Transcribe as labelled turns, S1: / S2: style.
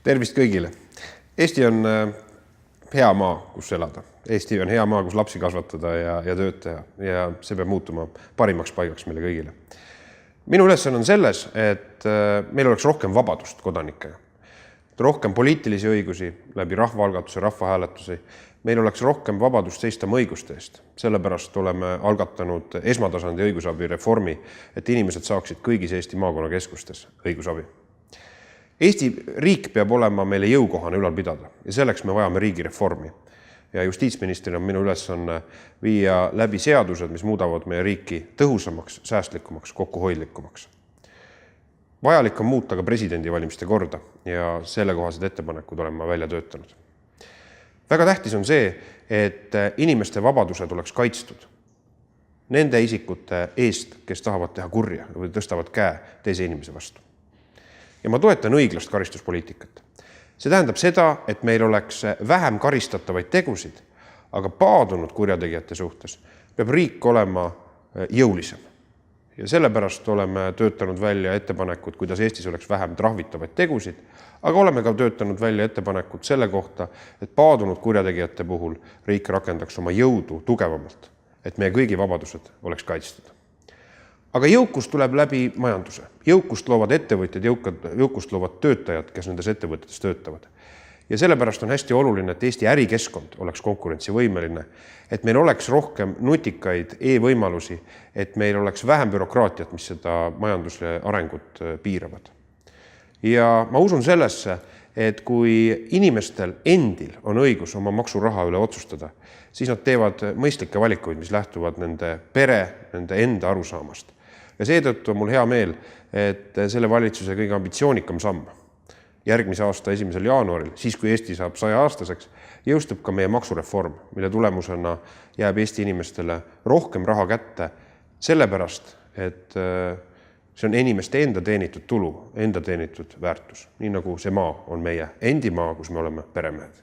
S1: Tervist kõigile. Eesti on hea maa, kus elada. Eesti on hea maa, kus lapsi kasvatada ja tööd teha. Ja see peab muutuma parimaks paigaks meile kõigile. Minu ülesanne on selles, et meil oleks rohkem vabadust kodanikega. Rohkem poliitilisi õigusi läbi rahvaalgatuse, rahvahääletusi. Meil oleks rohkem vabadust seista oma õiguste eest. Sellepärast oleme algatanud esmatasandi õigusabi reformi, et inimesed saaksid kõigis Eesti maakonnakeskustes õigusabi. Eesti riik peab olema meile jõukohane ülal pidada ja selleks me vajame riigireformi. Ja justiitsministrina on minu ülesanne viia läbi seadused, mis muudavad meie riiki tõhusamaks, säästlikumaks, kokkuhoidlikumaks. Vajalik on muuta ka presidendivalimiste korda ja sellekohased ettepanekud olen ma välja töötanud. Väga tähtis on see, et inimeste vabadused oleks kaitstud nende isikute eest, kes tahavad teha kurja või tõstavad käe teise inimese vastu. Ja ma toetan õiglast karistuspoliitikat. See tähendab seda, et meil oleks vähem karistatavaid tegusid, aga paadunud kurjategijate suhtes peab riik olema jõulisem. Ja sellepärast oleme töötanud välja ettepanekud, kuidas Eestis oleks vähem trahvitavaid tegusid, aga oleme ka töötanud välja ettepanekud selle kohta, et paadunud kurjategijate puhul riik rakendaks oma jõudu tugevamalt, et meie kõigi vabadused oleks kaitstud. Aga jõukust tuleb läbi majanduse. Jõukust loovad ettevõtjad, jõukust loovad töötajad, kes nendes ettevõtetes töötavad. Ja sellepärast on hästi oluline, et Eesti ärikeskkond oleks konkurentsivõimeline, et meil oleks rohkem nutikaid e-võimalusi, et meil oleks vähem bürokraatiat, mis seda majanduse arengut piiravad. Ja ma usun sellesse, et kui inimestel endil on õigus oma maksuraha üle otsustada, siis nad teevad mõistlikke valikuid, mis lähtuvad nende pere, nende enda arusaamast. Ja seetõttu on mul hea meel, et selle valitsuse kõige ambitsioonikam samm järgmise aasta 1. jaanuaril, siis kui Eesti saab 100-aastaseks, jõustub ka meie maksureform, mille tulemusena jääb Eesti inimestele rohkem raha kätte, sellepärast, et see on inimeste enda teenitud tulu, enda teenitud väärtus, nii nagu see maa on meie endi maa, kus me oleme peremehed.